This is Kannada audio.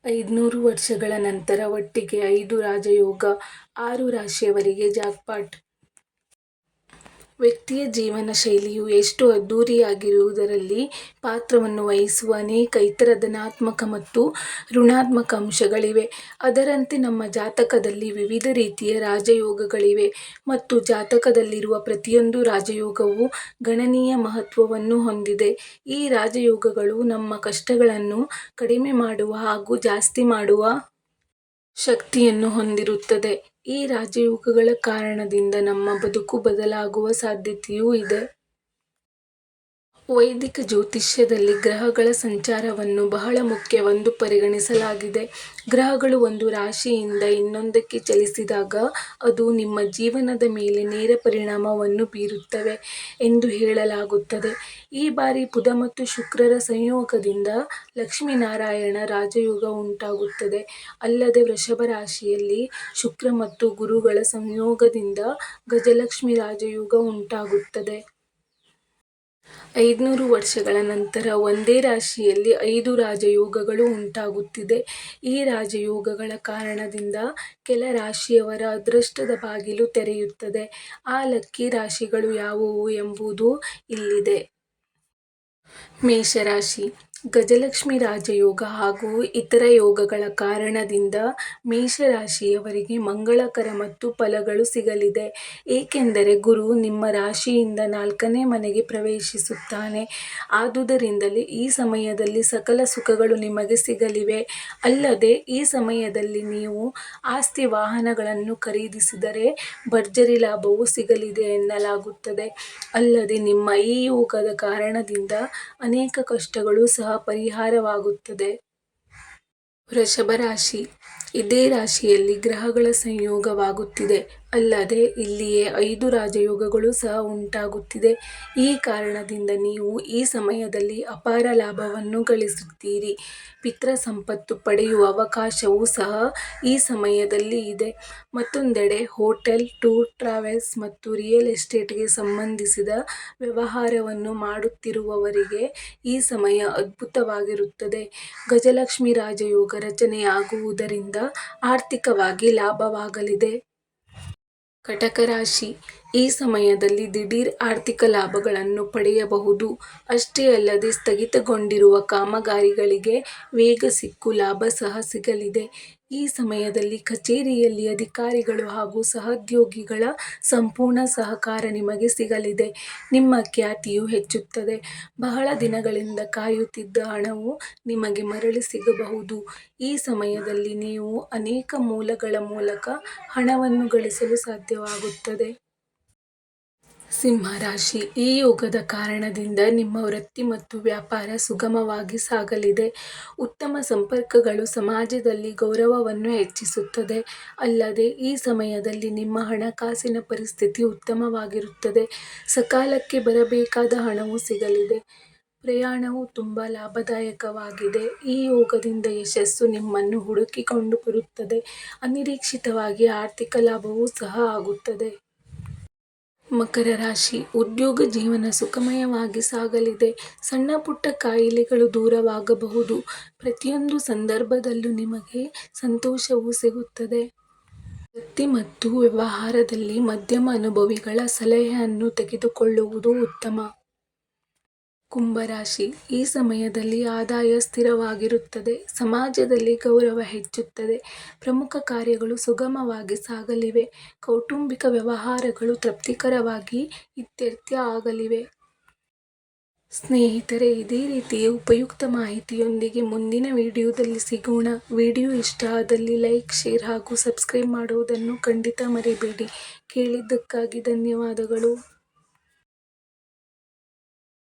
500 ವರ್ಷಗಳ ನಂತರ ಒಟ್ಟಿಗೆ 5 ರಾಜಯೋಗ, 6 ರಾಶಿಯವರಿಗೆ ಜಾಕ್ಪಾಟ್. ವ್ಯಕ್ತಿಯ ಜೀವನ ಶೈಲಿಯು ಎಷ್ಟು ಅದ್ಧೂರಿಯಾಗಿರುವುದರಲ್ಲಿ ಪಾತ್ರವನ್ನು ವಹಿಸುವ ಅನೇಕ ಇತರ ಧನಾತ್ಮಕ ಮತ್ತು ಋಣಾತ್ಮಕ ಅಂಶಗಳಿವೆ. ಅದರಂತೆ ನಮ್ಮ ಜಾತಕದಲ್ಲಿ ವಿವಿಧ ರೀತಿಯ ರಾಜಯೋಗಗಳಿವೆ ಮತ್ತು ಜಾತಕದಲ್ಲಿರುವ ಪ್ರತಿಯೊಂದು ರಾಜಯೋಗವು ಗಣನೀಯ ಮಹತ್ವವನ್ನು ಹೊಂದಿದೆ. ಈ ರಾಜಯೋಗಗಳು ನಮ್ಮ ಕಷ್ಟಗಳನ್ನು ಕಡಿಮೆ ಮಾಡುವ ಹಾಗೂ ಜಾಸ್ತಿ ಮಾಡುವ ಶಕ್ತಿಯನ್ನು ಹೊಂದಿರುತ್ತದೆ. ಈ ರಾಜಯೋಗಗಳ ಕಾರಣದಿಂದ ನಮ್ಮ ಬದುಕು ಬದಲಾಗುವ ಸಾಧ್ಯತೆಯೂ ಇದೆ. ವೈದಿಕ ಜ್ಯೋತಿಷ್ಯದಲ್ಲಿ ಗ್ರಹಗಳ ಸಂಚಾರವನ್ನು ಬಹಳ ಮುಖ್ಯವೆಂದು ಪರಿಗಣಿಸಲಾಗಿದೆ. ಗ್ರಹಗಳು ಒಂದು ರಾಶಿಯಿಂದ ಇನ್ನೊಂದಕ್ಕೆ ಚಲಿಸಿದಾಗ ಅದು ನಿಮ್ಮ ಜೀವನದ ಮೇಲೆ ನೇರ ಪರಿಣಾಮವನ್ನು ಬೀರುತ್ತವೆ ಎಂದು ಹೇಳಲಾಗುತ್ತದೆ. ಈ ಬಾರಿ ಬುಧ ಮತ್ತು ಶುಕ್ರರ ಸಂಯೋಗದಿಂದ ಲಕ್ಷ್ಮೀನಾರಾಯಣ ರಾಜಯೋಗ ಉಂಟಾಗುತ್ತದೆ. ಅಲ್ಲದೆ ವೃಷಭ ರಾಶಿಯಲ್ಲಿ ಶುಕ್ರ ಮತ್ತು ಗುರುಗಳ ಸಂಯೋಗದಿಂದ ಗಜಲಕ್ಷ್ಮಿ ರಾಜಯೋಗ ಉಂಟಾಗುತ್ತದೆ. 500 ವರ್ಷಗಳ ನಂತರ ಒಂದೇ ರಾಶಿಯಲ್ಲಿ 5 ರಾಜಯೋಗಗಳು ಉಂಟಾಗುತ್ತಿದೆ. ಈ ರಾಜಯೋಗಗಳ ಕಾರಣದಿಂದ ಕೆಲ ರಾಶಿಯವರ ಅದೃಷ್ಟದ ಬಾಗಿಲು ತೆರೆಯುತ್ತದೆ. ಆ ಲಕ್ಕಿ ರಾಶಿಗಳು ಯಾವುವು ಎಂಬುದು ಇಲ್ಲಿದೆ. ಮೇಷರಾಶಿ. ಗಜಲಕ್ಷ್ಮಿ ರಾಜಯೋಗ ಹಾಗೂ ಇತರ ಯೋಗಗಳ ಕಾರಣದಿಂದ ಮೇಷರಾಶಿಯವರಿಗೆ ಮಂಗಳಕರ ಮತ್ತು ಫಲಗಳು ಸಿಗಲಿದೆ. ಏಕೆಂದರೆ ಗುರು ನಿಮ್ಮ ರಾಶಿಯಿಂದ 4ನೇ ಮನೆಗೆ ಪ್ರವೇಶಿಸುತ್ತಾನೆ. ಆದುದರಿಂದಲೇ ಈ ಸಮಯದಲ್ಲಿ ಸಕಲ ಸುಖಗಳು ನಿಮಗೆ ಸಿಗಲಿವೆ. ಅಲ್ಲದೆ ಈ ಸಮಯದಲ್ಲಿ ನೀವು ಆಸ್ತಿ ವಾಹನಗಳನ್ನು ಖರೀದಿಸಿದರೆ ಭರ್ಜರಿ ಲಾಭವೂ ಸಿಗಲಿದೆ ಎನ್ನಲಾಗುತ್ತದೆ. ಅಲ್ಲದೆ ನಿಮ್ಮ ಈ ಯೋಗದ ಕಾರಣದಿಂದ ಅನೇಕ ಕಷ್ಟಗಳು ಸಹ ಪರಿಹಾರವಾಗುತ್ತದೆ. ವೃಷಭ ರಾಶಿ. ಇದೇ ರಾಶಿಯಲ್ಲಿ ಗ್ರಹಗಳ ಸಂಯೋಗವಾಗುತ್ತಿದೆ. ಅಲ್ಲದೆ ಇಲ್ಲಿಯೇ 5 ರಾಜಯೋಗಗಳು ಸಹ ಉಂಟಾಗುತ್ತಿದೆ. ಈ ಕಾರಣದಿಂದ ನೀವು ಈ ಸಮಯದಲ್ಲಿ ಅಪಾರ ಲಾಭವನ್ನು ಗಳಿಸುತ್ತೀರಿ. ಪಿತೃ ಸಂಪತ್ತು ಪಡೆಯುವ ಅವಕಾಶವೂ ಸಹ ಈ ಸಮಯದಲ್ಲಿ ಇದೆ. ಮತ್ತೊಂದೆಡೆ ಹೋಟೆಲ್, ಟೂರ್, ಟ್ರಾವೆಲ್ಸ್ ಮತ್ತು ರಿಯಲ್ ಎಸ್ಟೇಟ್ಗೆ ಸಂಬಂಧಿಸಿದ ವ್ಯವಹಾರವನ್ನು ಮಾಡುತ್ತಿರುವವರಿಗೆ ಈ ಸಮಯ ಅದ್ಭುತವಾಗಿರುತ್ತದೆ. ಗಜಲಕ್ಷ್ಮಿ ರಾಜಯೋಗ ರಚನೆಯಾಗುವುದರಿಂದ ಆರ್ಥಿಕವಾಗಿ ಲಾಭವಾಗಲಿದೆ. ಕಟಕ ರಾಶಿ. ಈ ಸಮಯದಲ್ಲಿ ದಿಢೀರ್ ಆರ್ಥಿಕ ಲಾಭಗಳನ್ನು ಪಡೆಯಬಹುದು. ಅಷ್ಟೇ ಅಲ್ಲದೆ ಸ್ಥಗಿತಗೊಂಡಿರುವ ಕಾಮಗಾರಿಗಳಿಗೆ ವೇಗ ಸಿಕ್ಕು ಲಾಭ ಸಹ ಸಿಗಲಿದೆ. ಈ ಸಮಯದಲ್ಲಿ ಕಚೇರಿಯಲ್ಲಿ ಅಧಿಕಾರಿಗಳು ಹಾಗೂ ಸಹೋದ್ಯೋಗಿಗಳ ಸಂಪೂರ್ಣ ಸಹಕಾರ ನಿಮಗೆ ಸಿಗಲಿದೆ. ನಿಮ್ಮ ಖ್ಯಾತಿಯು ಹೆಚ್ಚುತ್ತದೆ. ಬಹಳ ದಿನಗಳಿಂದ ಕಾಯುತ್ತಿದ್ದ ಹಣವು ನಿಮಗೆ ಮರಳಿ ಸಿಗಬಹುದು. ಈ ಸಮಯದಲ್ಲಿ ನೀವು ಅನೇಕ ಮೂಲಗಳ ಮೂಲಕ ಹಣವನ್ನು ಗಳಿಸಲು ಸಾಧ್ಯವಾಗುತ್ತದೆ. ಸಿಂಹರಾಶಿ. ಈ ಯೋಗದ ಕಾರಣದಿಂದ ನಿಮ್ಮ ವೃತ್ತಿ ಮತ್ತು ವ್ಯಾಪಾರ ಸುಗಮವಾಗಿ ಸಾಗಲಿದೆ. ಉತ್ತಮ ಸಂಪರ್ಕಗಳು ಸಮಾಜದಲ್ಲಿ ಗೌರವವನ್ನು ಹೆಚ್ಚಿಸುತ್ತದೆ. ಅಲ್ಲದೆ ಈ ಸಮಯದಲ್ಲಿ ನಿಮ್ಮ ಹಣಕಾಸಿನ ಪರಿಸ್ಥಿತಿ ಉತ್ತಮವಾಗಿರುತ್ತದೆ. ಸಕಾಲಕ್ಕೆ ಬರಬೇಕಾದ ಹಣವು ಸಿಗಲಿದೆ. ಪ್ರಯಾಣವು ತುಂಬಾ ಲಾಭದಾಯಕವಾಗಿದೆ. ಈ ಯೋಗದಿಂದ ಯಶಸ್ಸು ನಿಮ್ಮನ್ನು ಹುಡುಕಿಕೊಂಡು ಬರುತ್ತದೆ. ಅನಿರೀಕ್ಷಿತವಾಗಿ ಆರ್ಥಿಕ ಲಾಭವೂ ಸಹ ಆಗುತ್ತದೆ. ಮಕರ ರಾಶಿ. ಉದ್ಯೋಗ ಜೀವನ ಸುಖಮಯವಾಗಿ ಸಾಗಲಿದೆ. ಸಣ್ಣ ಪುಟ್ಟ ಕಾಯಿಲೆಗಳು ದೂರವಾಗಬಹುದು. ಪ್ರತಿಯೊಂದು ಸಂದರ್ಭದಲ್ಲೂ ನಿಮಗೆ ಸಂತೋಷವೂ ಸಿಗುತ್ತದೆ. ವೃತ್ತಿ ಮತ್ತು ವ್ಯವಹಾರದಲ್ಲಿ ಮಧ್ಯಮ ಅನುಭವಿಗಳ ಸಲಹೆಯನ್ನು ತೆಗೆದುಕೊಳ್ಳುವುದು ಉತ್ತಮ. ಕುಂಭರಾಶಿ. ಈ ಸಮಯದಲ್ಲಿ ಆದಾಯ ಸ್ಥಿರವಾಗಿರುತ್ತದೆ. ಸಮಾಜದಲ್ಲಿ ಗೌರವ ಹೆಚ್ಚುತ್ತದೆ. ಪ್ರಮುಖ ಕಾರ್ಯಗಳು ಸುಗಮವಾಗಿ ಸಾಗಲಿವೆ. ಕೌಟುಂಬಿಕ ವ್ಯವಹಾರಗಳು ತೃಪ್ತಿಕರವಾಗಿ ಇತ್ಯರ್ಥ ಆಗಲಿವೆ. ಸ್ನೇಹಿತರೆ, ಇದೇ ರೀತಿಯ ಉಪಯುಕ್ತ ಮಾಹಿತಿಯೊಂದಿಗೆ ಮುಂದಿನ ವಿಡಿಯೋದಲ್ಲಿ ಸಿಗೋಣ. ವಿಡಿಯೋ ಇಷ್ಟ ಆದಲ್ಲಿ ಲೈಕ್, ಶೇರ್ ಹಾಗೂ ಸಬ್ಸ್ಕ್ರೈಬ್ ಮಾಡುವುದನ್ನು ಖಂಡಿತ ಮರಿಬೇಡಿ. ಕೇಳಿದ್ದಕ್ಕಾಗಿ ಧನ್ಯವಾದಗಳು.